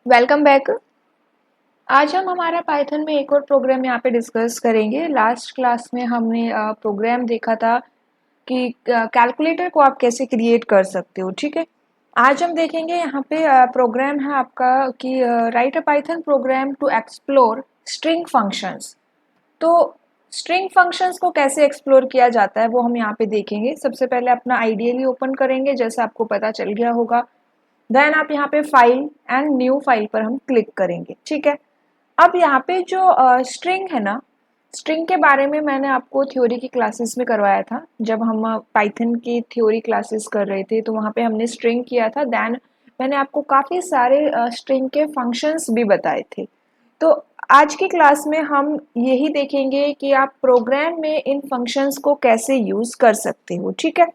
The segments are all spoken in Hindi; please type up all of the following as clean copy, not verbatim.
Welcome back. आज हम हमारा पाइथन में एक और प्रोग्राम यहाँ पे डिस्कस करेंगे। लास्ट क्लास में हमने प्रोग्राम देखा था कि कैलकुलेटर को आप कैसे क्रिएट कर सकते हो। ठीक है, आज हम देखेंगे यहाँ पे प्रोग्राम है आपका कि write a Python program to explore string functions. तो स्ट्रिंग फंक्शंस को कैसे एक्सप्लोर किया जाता है वो हम यहाँ पे देखेंगे। सबसे पहले अपना आइडियली ओपन करेंगे, जैसे आपको पता चल गया होगा। देन आप यहाँ पे फाइल एंड न्यू फाइल पर हम क्लिक करेंगे। ठीक है, अब यहाँ पे जो स्ट्रिंग है ना, स्ट्रिंग के बारे में मैंने आपको थ्योरी की क्लासेस में करवाया था। जब हम पाइथन की थ्योरी क्लासेस कर रहे थे तो वहाँ पे हमने स्ट्रिंग किया था। देन मैंने आपको काफ़ी सारे स्ट्रिंग के फंक्शंस भी बताए थे। तो आज की क्लास में हम यही देखेंगे कि आप प्रोग्राम में इन फंक्शंस को कैसे यूज़ कर सकते हो। ठीक है,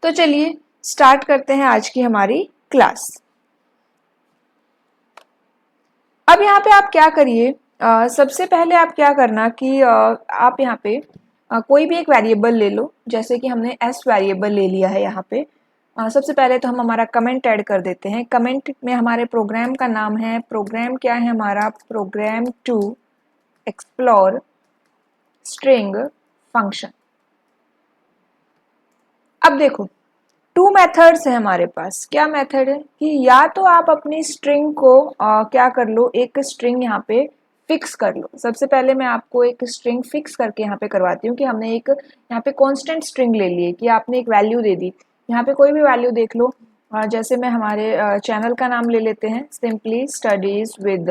तो चलिए स्टार्ट करते हैं आज की हमारी क्लास। अब यहाँ पे आप क्या करिए, सबसे पहले आप क्या करना कि आप यहाँ पे कोई भी एक वेरिएबल ले लो। जैसे कि हमने एस वेरिएबल ले लिया है यहाँ पे। सबसे पहले तो हम हमारा कमेंट ऐड कर देते हैं। कमेंट में हमारे प्रोग्राम का नाम है, प्रोग्राम क्या है हमारा, program to explore string function. अब देखो, टू मेथड्स है हमारे पास। क्या मेथड है कि या तो आप अपनी स्ट्रिंग को क्या कर लो, एक स्ट्रिंग यहाँ पे फिक्स कर लो। सबसे पहले मैं आपको एक स्ट्रिंग फिक्स करके यहाँ पे करवाती हूँ कि हमने एक यहाँ पे कांस्टेंट स्ट्रिंग ले ली है कि आपने एक वैल्यू दे दी। यहाँ पे कोई भी वैल्यू देख लो। जैसे मैं हमारे चैनल का नाम ले लेते हैं, simply studies with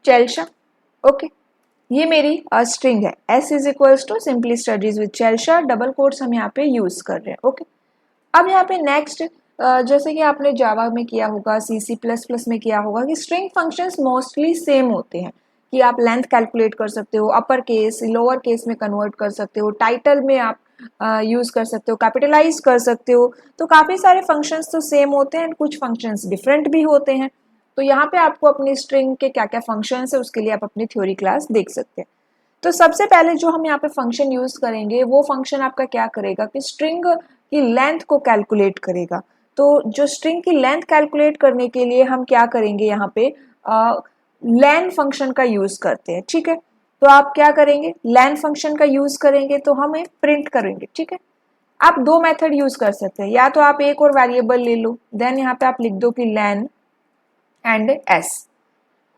Chelsha. Okay, ये मेरी स्ट्रिंग है। S is equals to simply studies with Chelsha, double quotes हम यहाँ पे यूज कर रहे हैं। ओके, अब यहाँ पे नेक्स्ट, जैसे कि आपने जावा में किया होगा, सी सी प्लस प्लस में किया होगा कि स्ट्रिंग फंक्शंस मोस्टली सेम होते हैं कि आप लेंथ कैलकुलेट कर सकते हो, अपर केस लोअर केस में कन्वर्ट कर सकते हो, टाइटल में आप यूज कर सकते हो, कैपिटलाइज कर सकते हो। तो काफ़ी सारे फंक्शंस तो सेम होते हैं, कुछ फंक्शंस डिफरेंट भी होते हैं। तो यहाँ पे आपको अपनी स्ट्रिंग के क्या क्या फंक्शंस है उसके लिए आप अपनी थ्योरी क्लास देख सकते हैं। तो सबसे पहले जो हम यहाँ पे फंक्शन यूज करेंगे वो फंक्शन आपका क्या करेगा कि स्ट्रिंग की लेंथ को कैलकुलेट करेगा। तो जो स्ट्रिंग की लेंथ कैलकुलेट करने के लिए हम क्या करेंगे, यहाँ पे लेन फंक्शन का यूज करते हैं। ठीक है, तो आप क्या करेंगे, लेन फंक्शन का यूज करेंगे तो हमें प्रिंट करेंगे। ठीक है, आप दो मेथड यूज कर सकते हैं, या तो आप एक और वेरिएबल ले लो, देन यहाँ पे आप लिख दो कि लेन एंड एस।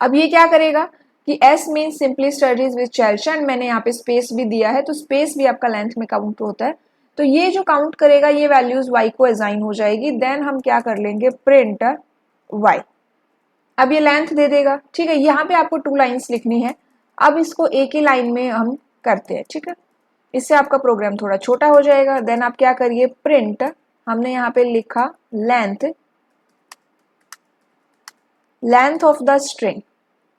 अब ये क्या करेगा कि S mean simply studies with Chelsha, and मैंने यहाँ पे स्पेस भी दिया है तो स्पेस भी आपका लेंथ में काउंट होता है। तो ये जो काउंट करेगा ये वैल्यूज वाई को असाइन हो जाएगी। देन हम क्या कर लेंगे, प्रिंट वाई। अब ये लेंथ दे देगा। ठीक है, यहाँ पे आपको टू लाइन्स लिखनी है। अब इसको एक ही लाइन में हम करते हैं। ठीक है, इससे आपका प्रोग्राम थोड़ा छोटा हो जाएगा। देन आप क्या करिए, प्रिंट, हमने यहाँ पे लिखा length of the string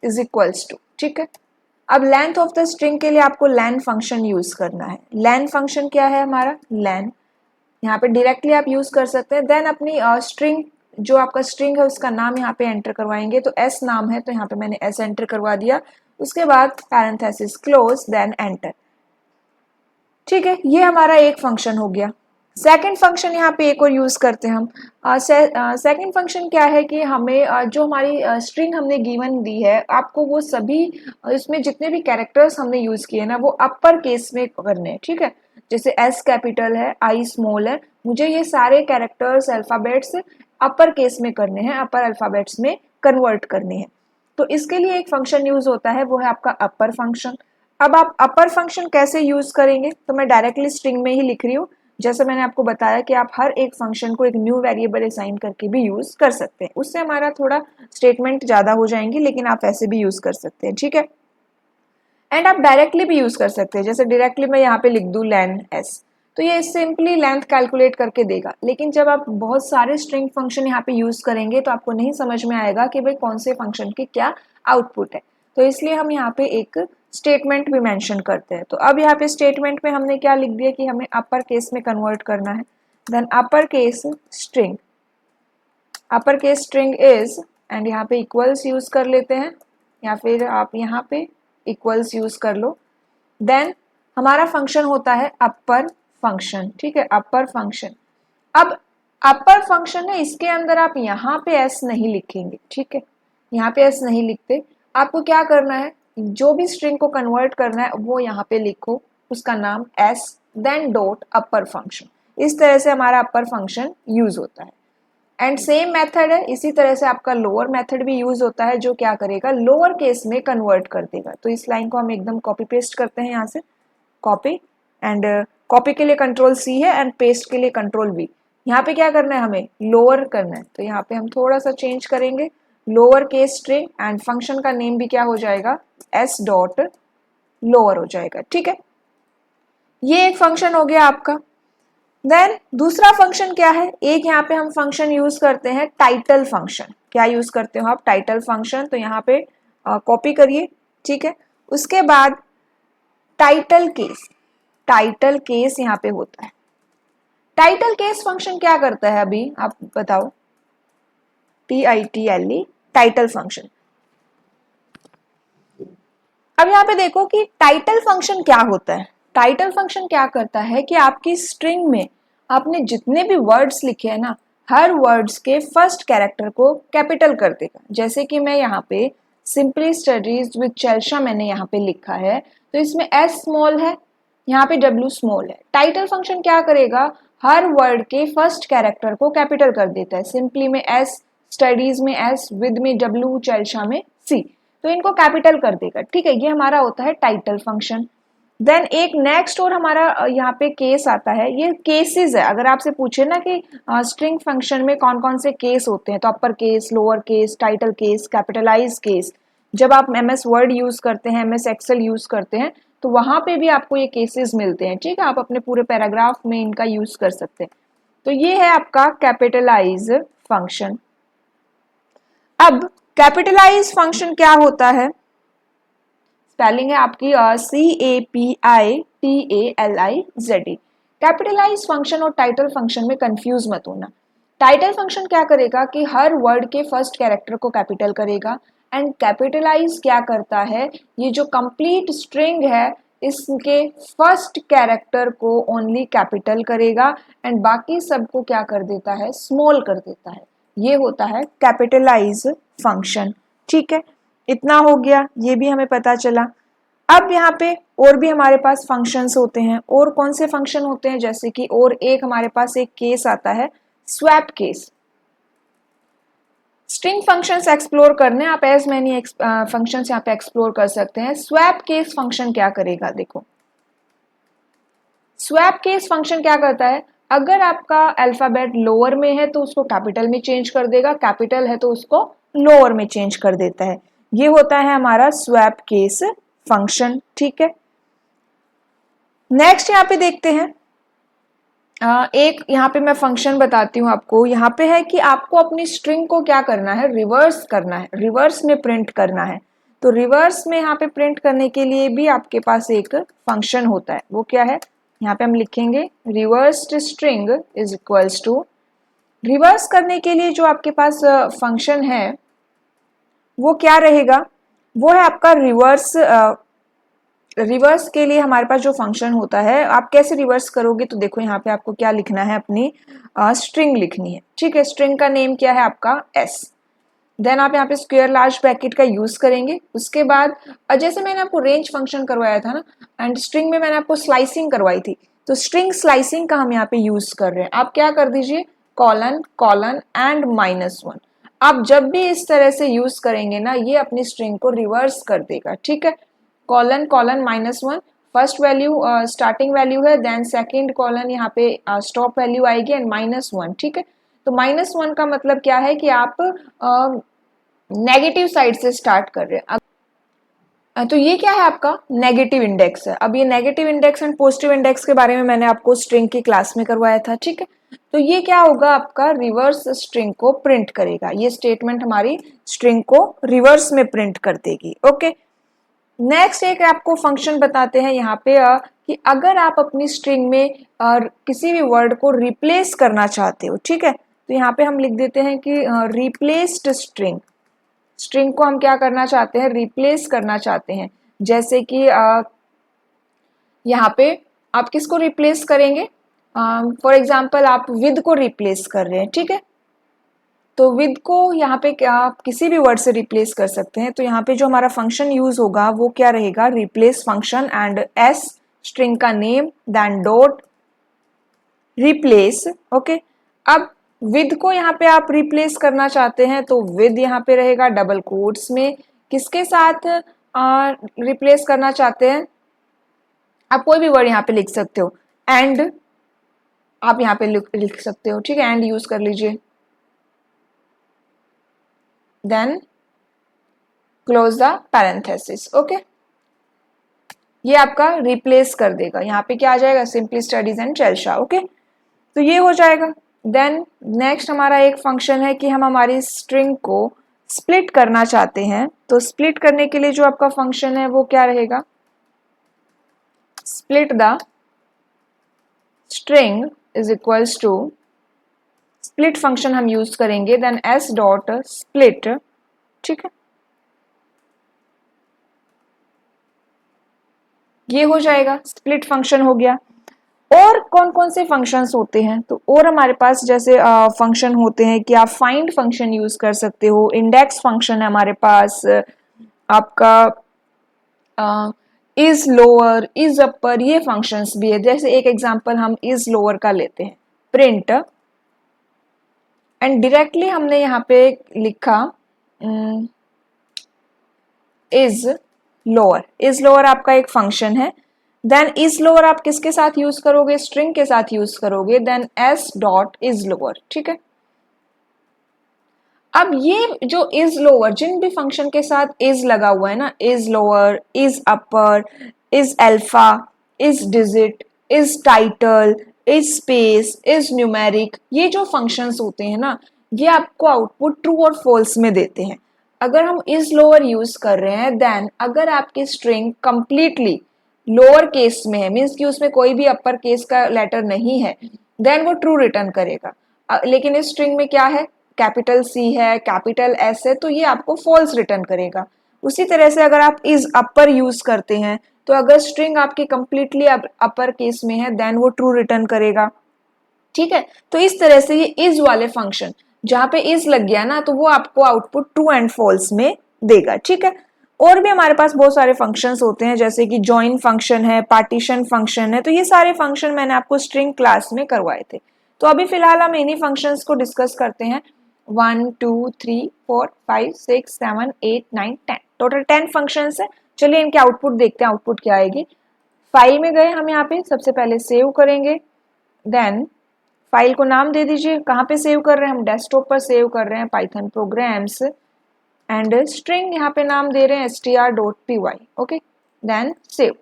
is equals to. ठीक है, अब लेंथ ऑफ द स्ट्रिंग के लिए आपको लेन फंक्शन यूज करना है। लेन फंक्शन क्या है हमारा, लेन, यहाँ पे डायरेक्टली आप यूज कर सकते हैं। देन अपनी स्ट्रिंग, जो आपका स्ट्रिंग है उसका नाम यहाँ पे एंटर करवाएंगे। तो एस नाम है तो यहाँ पे मैंने एस एंटर करवा दिया। उसके बाद पैरेंथेसिस क्लोज, देन एंटर। ठीक है, ये हमारा एक फंक्शन हो गया। सेकंड फंक्शन यहाँ पे एक और यूज करते हैं हम। सेकंड फंक्शन क्या है कि हमें जो हमारी स्ट्रिंग हमने गिवन दी है, आपको वो सभी इसमें जितने भी कैरेक्टर्स हमने यूज किए ना वो अपर केस में करने हैं। ठीक है, जैसे एस कैपिटल है, आई स्मॉल है, मुझे ये सारे कैरेक्टर्स अल्फाबेट्स अपर केस में करने हैं, अपर अल्फाबेट्स में कन्वर्ट करने हैं। तो इसके लिए एक फंक्शन यूज होता है, वो है आपका अपर फंक्शन। अब आप अपर फंक्शन कैसे यूज करेंगे, तो मैं डायरेक्टली स्ट्रिंग में ही लिख रही हूँ। जैसे मैंने आपको बताया कि आप हर एक फंक्शन को एक न्यू वेरिएबल असाइन करके भी यूज कर सकते हैं। उससे हमारा थोड़ा स्टेटमेंट ज्यादा हो जाएंगी, लेकिन आप ऐसे भी यूज कर सकते हैं। ठीक है, एंड आप डायरेक्टली भी यूज कर सकते हैं। जैसे डायरेक्टली मैं यहाँ पे लिख दूँ लेन एस, तो ये सिंपली लेंथ कैलकुलेट करके देगा। लेकिन जब आप बहुत सारे स्ट्रिंग फंक्शन यहाँ पे यूज करेंगे तो आपको नहीं समझ में आएगा कि भाई कौन से फंक्शन की क्या आउटपुट है। तो इसलिए हम यहाँ पे एक स्टेटमेंट भी मेंशन करते हैं। तो अब यहाँ पे स्टेटमेंट में हमने क्या लिख दिया कि हमें अपर केस में कन्वर्ट करना है। Then upper case string, upper case string is, and यहाँ पे इक्वल्स यूज कर लेते हैं, या फिर आप यहाँ पे इक्वल्स यूज कर लो। देन हमारा फंक्शन होता है अपर फंक्शन। ठीक है, अपर फंक्शन। अब अपर फंक्शन है, इसके अंदर आप यहाँ पे एस नहीं लिखेंगे, ठीक है, यहाँ पे एस नहीं लिखते। आपको क्या करना है, जो भी स्ट्रिंग को कन्वर्ट करना है वो यहाँ पे लिखो, उसका नाम एस देन डॉट अपर फंक्शन। इस तरह से हमारा अपर फंक्शन यूज होता है। एंड सेम मेथड है, इसी तरह से आपका लोअर मेथड भी यूज होता है, जो क्या करेगा, लोअर केस में कन्वर्ट कर देगा। तो इस लाइन को हम एकदम कॉपी पेस्ट करते हैं, यहाँ से कॉपी, एंड कॉपी के लिए कंट्रोल सी है एंड पेस्ट के लिए कंट्रोल वी। यहाँ पे क्या करना है, हमें लोअर करना है, तो यहाँ पे हम थोड़ा सा चेंज करेंगे, lower case string, and function का नेम भी क्या हो जाएगा, एस डॉट लोअर हो जाएगा, ठीक है। ये एक फंक्शन हो गया आपका। देन दूसरा फंक्शन क्या है, एक यहाँ पे हम फंक्शन यूज करते हैं टाइटल फंक्शन। क्या यूज करते हो आप, टाइटल फंक्शन। तो यहाँ पे कॉपी करिए, ठीक है। उसके बाद टाइटल केस, टाइटल केस यहाँ पे होता है। टाइटल केस फंक्शन क्या करता है, अभी आप बताओ, TITLE, टाइटल फंक्शन। अब यहाँ पे देखो कि टाइटल फंक्शन क्या होता है। टाइटल फंक्शन क्या करता है कि आपकी स्ट्रिंग में आपने जितने भी वर्ड्स लिखे हैं ना, हर वर्ड्स के फर्स्ट कैरेक्टर को कैपिटल कर देगा। जैसे कि मैं यहाँ पे सिंपली स्टडीज विद चेल्शा मैंने यहाँ पे लिखा है, तो इसमें S स्मॉल है, यहाँ पे W स्मॉल है। टाइटल फंक्शन क्या करेगा, हर वर्ड के फर्स्ट कैरेक्टर को कैपिटल कर देता है। सिंपली में S, स्टडीज में S, विद में W, चेल्शा में C, तो इनको कैपिटल कर देगा, ठीक है। ये हमारा होता है टाइटल फंक्शन। देन एक नेक्स्ट और हमारा यहाँ पे केस आता है, ये केसेस है। अगर आपसे पूछे ना कि स्ट्रिंग फंक्शन में कौन कौन से केस होते हैं, तो upper case, lower case, title case, capitalize case. जब आप MS वर्ड यूज करते हैं, MS एक्सेल यूज करते हैं, तो वहां पे भी आपको ये केसेस मिलते हैं, ठीक है। आप अपने पूरे पैराग्राफ में इनका यूज कर सकते हैं। तो ये है आपका कैपिटलाइज फंक्शन। अब कैपिटलाइज फंक्शन क्या होता है, स्पेलिंग है आपकी CAPITALIZE। कैपिटलाइज फंक्शन और टाइटल फंक्शन में कंफ्यूज मत होना। टाइटल फंक्शन क्या करेगा कि हर वर्ड के फर्स्ट कैरेक्टर को कैपिटल करेगा, एंड कैपिटलाइज क्या करता है, ये जो कंप्लीट स्ट्रिंग है इसके फर्स्ट कैरेक्टर को ओनली कैपिटल करेगा, एंड बाकी सबको क्या कर देता है, स्मॉल कर देता है। ये होता है कैपिटलाइज फंक्शन, ठीक है। इतना हो गया, ये भी हमें पता चला। अब यहाँ पे और भी हमारे पास फंक्शंस होते हैं। और कौन से फंक्शन होते हैं, जैसे कि और एक हमारे पास एक केस आता है, swap case. String functions explore करने आप एज मैनी फंक्शंस यहाँ पे एक्सप्लोर कर सकते हैं। स्वैप केस फंक्शन क्या करेगा, देखो स्वैप केस फंक्शन क्या करता है, अगर आपका अल्फाबेट लोअर में है तो उसको कैपिटल में चेंज कर देगा, कैपिटल है तो उसको लोअर में चेंज कर देता है। ये होता है हमारा स्वैप केस फंक्शन, ठीक है। नेक्स्ट यहाँ पे देखते हैं, एक यहाँ पे मैं फंक्शन बताती हूँ आपको। यहाँ पे है कि आपको अपनी स्ट्रिंग को क्या करना है, रिवर्स करना है, रिवर्स में प्रिंट करना है। तो रिवर्स में यहाँ पे प्रिंट करने के लिए भी आपके पास एक फंक्शन होता है, वो क्या है, यहाँ पे हम लिखेंगे reversed string is equals to, reverse करने के लिए जो आपके पास फंक्शन है वो क्या रहेगा, वो है आपका रिवर्स। रिवर्स के लिए हमारे पास जो फंक्शन होता है, आप कैसे रिवर्स करोगे, तो देखो यहाँ पे आपको क्या लिखना है, अपनी स्ट्रिंग लिखनी है, ठीक है। स्ट्रिंग का नेम क्या है आपका S। देन आप यहाँ पे स्क्वायर लार्ज ब्रैकेट का यूज करेंगे। उसके बाद जैसे मैंने आपको रेंज फंक्शन करवाया था ना, एंड स्ट्रिंग में मैंने आपको स्लाइसिंग करवाई थी, तो स्ट्रिंग स्लाइसिंग का हम यहाँ पे यूज कर रहे हैं। आप क्या कर दीजिए, कॉलन कॉलन एंड -1। आप जब भी इस तरह से यूज करेंगे ना, ये अपनी स्ट्रिंग को रिवर्स कर देगा, ठीक है। Colon colon -1 first value starting value है, देन सेकंड कॉलन यहाँ पे स्टॉप वैल्यू आएगी एंड -1, ठीक है। तो -1 का मतलब क्या है कि आप नेगेटिव साइड से स्टार्ट कर रहे हैं। तो ये क्या है, आपका नेगेटिव इंडेक्स है। अब ये negative index and positive index के बारे में मैंने आपको स्ट्रिंग की क्लास में करवाया था, ठीक है। तो ये क्या होगा, आपका रिवर्स स्ट्रिंग को प्रिंट करेगा। ये स्टेटमेंट हमारी स्ट्रिंग को रिवर्स में प्रिंट कर देगी, ओके। नेक्स्ट एक आपको फंक्शन बताते हैं यहाँ पे कि अगर आप अपनी स्ट्रिंग में किसी भी वर्ड को रिप्लेस करना चाहते हो, ठीक है, तो यहाँ पे हम लिख देते हैं कि रिप्लेस्ड स्ट्रिंग। स्ट्रिंग को हम क्या करना चाहते हैं, रिप्लेस करना चाहते हैं। जैसे कि यहाँ पे आप किसको रिप्लेस करेंगे, फॉर एग्जाम्पल आप विद को रिप्लेस कर रहे हैं, ठीक है, तो विद को यहाँ पे क्या आप किसी भी वर्ड से रिप्लेस कर सकते हैं। तो यहाँ पे जो हमारा फंक्शन यूज होगा वो क्या रहेगा, replace function and S string का name then dot replace. Okay, अब विद को यहाँ पे आप रिप्लेस करना चाहते हैं तो विद यहाँ पे रहेगा डबल कोट्स में, किसके साथ रिप्लेस करना चाहते हैं, आप कोई भी वर्ड यहाँ पे लिख सकते हो, एंड आप यहाँ पे लिख सकते हो, ठीक है, एंड यूज कर लीजिए, then close the parenthesis. Okay, ये आपका रिप्लेस कर देगा, यहाँ पे क्या आ जाएगा, सिंपली स्टडीज एंड चेल्शा। ओके, तो ये हो जाएगा। देन नेक्स्ट हमारा एक फंक्शन है कि हम हमारी स्ट्रिंग को स्प्लिट करना चाहते हैं, तो स्प्लिट करने के लिए जो आपका फंक्शन है वो क्या रहेगा, split the string is equals to, split function हम यूज करेंगे, देन एस डॉट स्प्लिट, ठीक है, ये हो जाएगा, स्प्लिट फंक्शन हो गया। और कौन कौन से फंक्शंस होते हैं, तो और हमारे पास जैसे फंक्शन होते हैं कि आप फाइंड फंक्शन यूज कर सकते हो, इंडेक्स फंक्शन है हमारे पास, आपका इज लोअर, इज अपर, ये फंक्शंस भी है। जैसे एक एग्जांपल हम इज लोअर का लेते हैं, प्रिंट, एंड डायरेक्टली हमने यहाँ पे लिखा इज लोअर। इज लोअर आपका एक फंक्शन है, देन इज लोअर आप किसके साथ यूज करोगे, स्ट्रिंग के साथ यूज करोगे, then S dot is lower, ठीक है। अब ये जो इज लोअर, जिन भी फंक्शन के साथ इज लगा हुआ है ना, is lower, is upper, is alpha, is digit, is title, is space, is numeric, ये जो फंक्शंस होते हैं ना, ये आपको आउटपुट ट्रू और फॉल्स में देते हैं। अगर हम इज लोअर यूज कर रहे हैं, देन अगर आपकी स्ट्रिंग कंप्लीटली लोअर केस में है, मीन्स कि उसमें कोई भी अपर केस का लेटर नहीं है, देन वो ट्रू रिटर्न करेगा। लेकिन इस स्ट्रिंग में क्या है, कैपिटल सी है, कैपिटल एस है, तो ये आपको फॉल्स रिटर्न करेगा। उसी तरह से अगर आप इज अपर यूज करते हैं, तो अगर स्ट्रिंग आपकी कंप्लीटली अपर केस में है, देन वो ट्रू रिटर्न करेगा, ठीक है। तो इस तरह से ये इज वाले फंक्शन जहां पे इज लग गया ना, तो वो आपको आउटपुट ट्रू एंड फॉल्स में देगा, ठीक है। और भी हमारे पास बहुत सारे फंक्शंस होते हैं, जैसे कि जॉइन फंक्शन है, पार्टीशन फंक्शन है, तो ये सारे फंक्शन मैंने आपको स्ट्रिंग क्लास में करवाए थे। तो अभी फिलहाल हम इन्हीं फंक्शंस को डिस्कस करते हैं। 1 2 3 4 5 6 7 8 9 10, टोटल 10 फंक्शंस है। चलिए इनके आउटपुट देखते हैं, आउटपुट क्या आएगी। फाइल में गए हम, यहाँ पे सबसे पहले सेव करेंगे, देन फाइल को नाम दे दीजिए, कहाँ पे सेव कर रहे हैं हम, डेस्कटॉप पर सेव कर रहे हैं, पाइथन प्रोग्राम्स, एंड स्ट्रिंग यहाँ पे नाम दे रहे हैं str.py। Okay, then save.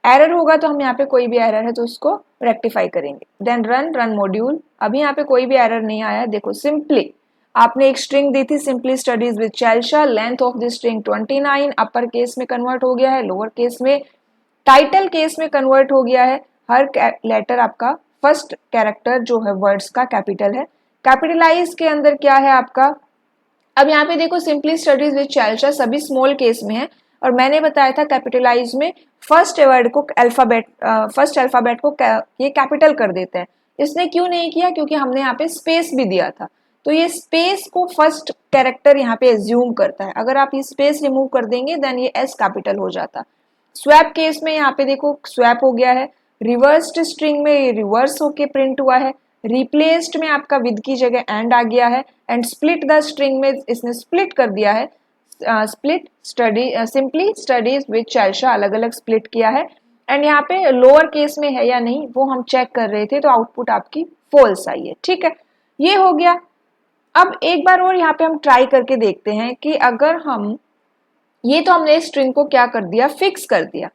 Error होगा तो हम यहाँ पे कोई भी एरर है तो उसको रेक्टिफाई करेंगे, देन रन मॉड्यूल। अभी यहाँ पे कोई भी एरर नहीं आया, देखो सिंपली आपने एक स्ट्रिंग दी थी, simply studies with Chelsha, length of the string 29, upper case में कन्वर्ट हो गया है, लोअर केस में, टाइटल केस में कन्वर्ट हो गया है, हर लेटर आपका फर्स्ट कैरेक्टर जो है वर्ड्स का कैपिटल है, कैपिटलाइज के अंदर क्या है आपका। अब यहाँ पे देखो सिंपली स्टडीज विद चेल्शा सभी स्मॉल केस में है, और मैंने बताया था कैपिटलाइज में फर्स्ट वर्ड को अल्फाबेट, फर्स्ट अल्फाबेट को ये कैपिटल कर देता है। इसने क्यों नहीं किया, क्योंकि हमने यहाँ पे स्पेस भी दिया था, तो ये स्पेस को फर्स्ट कैरेक्टर यहाँ पे एज्यूम करता है। अगर आप ये स्पेस रिमूव कर देंगे देन ये एस कैपिटल हो जाता। स्वैप केस में यहाँ पे देखो स्वैप हो गया है, रिवर्स्ड स्ट्रिंग में ये रिवर्स होके प्रिंट हुआ है, रिप्लेस्ड में आपका विद की जगह एंड आ गया है, एंड स्प्लिट द स्ट्रिंग में इसने स्प्लिट कर दिया है, split study simply studies with Chelsha, अलग अलग स्प्लिट किया है। एंड यहाँ पे लोअर केस में है या नहीं वो हम चेक कर रहे थे, तो आउटपुट आपकी फॉल्स आई है, ठीक है, ये हो गया। अब एक बार और यहाँ पे हम ट्राई करके देखते हैं कि अगर हम, ये तो हमने स्ट्रिंग को क्या कर दिया, फिक्स कर दिया।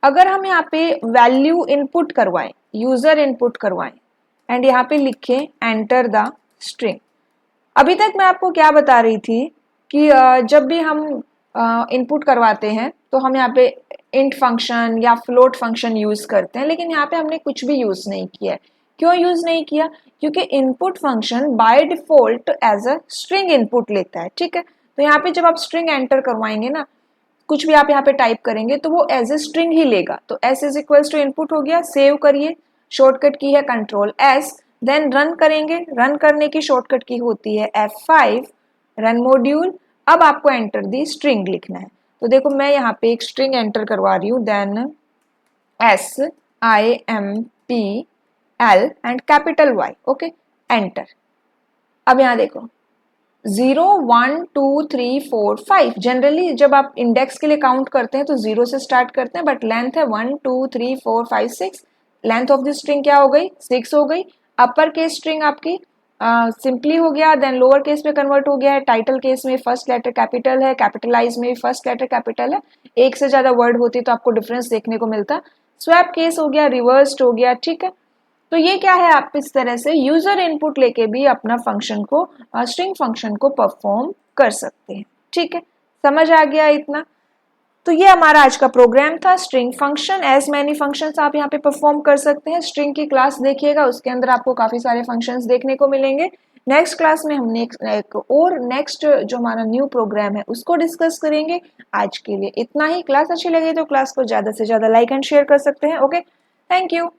अगर हम यहाँ पे वैल्यू इनपुट करवाएं, यूजर इनपुट करवाएं, एंड यहाँ पे लिखें एंटर द स्ट्रिंग। अभी तक मैं आपको क्या बता रही थी कि जब भी हम इनपुट करवाते हैं तो हम यहाँ पे इंट फंक्शन या फ्लोट फंक्शन यूज करते हैं, लेकिन यहाँ पे हमने कुछ भी यूज नहीं किया है। क्यों यूज नहीं किया, क्योंकि input function by default as a string input लेता है, ठीक है। तो यहाँ पे जब आप स्ट्रिंग एंटर करवाएंगे ना, कुछ भी आप यहाँ पे टाइप करेंगे तो वो एज ए स्ट्रिंग ही लेगा। तो S is equals to input हो गया, सेव करिए, शॉर्टकट की है कंट्रोल एस, देन रन करेंगे, रन करने की शॉर्टकट की होती है F5, रन मॉड्यूल। अब आपको एंटर दी स्ट्रिंग लिखना है, तो देखो मैं यहाँ पे एक स्ट्रिंग एंटर करवा रही हूँ, then SIMPL and capital Y, okay, enter. अब यहाँ देखो 0 1 2 3 4 5, जनरली जब आप इंडेक्स के लिए काउंट करते हैं तो 0 से स्टार्ट करते हैं, बट लेंथ है 1 2 3 4 5 6, लेंथ ऑफ द स्ट्रिंग क्या हो गई 6 हो गई। अपर केस स्ट्रिंग आपकी सिंपली हो गया, देन लोअर केस में कन्वर्ट हो गया है, टाइटल केस में फर्स्ट लेटर कैपिटल है, कैपिटलाइज में भी फर्स्ट लेटर कैपिटल है, एक से ज्यादा वर्ड होती तो आपको डिफरेंस देखने को मिलता। स्वैप केस हो गया, रिवर्स्ड हो गया, ठीक है। तो ये क्या है, आप इस तरह से यूजर इनपुट लेके भी अपना फंक्शन को, स्ट्रिंग फंक्शन को परफॉर्म कर सकते हैं, ठीक है। समझ आ गया इतना? तो ये हमारा आज का प्रोग्राम था, string function. As many functions आप यहाँ पे परफॉर्म कर सकते हैं। स्ट्रिंग की क्लास देखिएगा, उसके अंदर आपको काफी सारे फंक्शंस देखने को मिलेंगे। नेक्स्ट क्लास में हम नेक्स्ट जो हमारा न्यू प्रोग्राम है उसको डिस्कस करेंगे। आज के लिए इतना ही। क्लास अच्छी लगी तो क्लास को ज्यादा से ज्यादा लाइक एंड शेयर कर सकते हैं। Okay, thank you.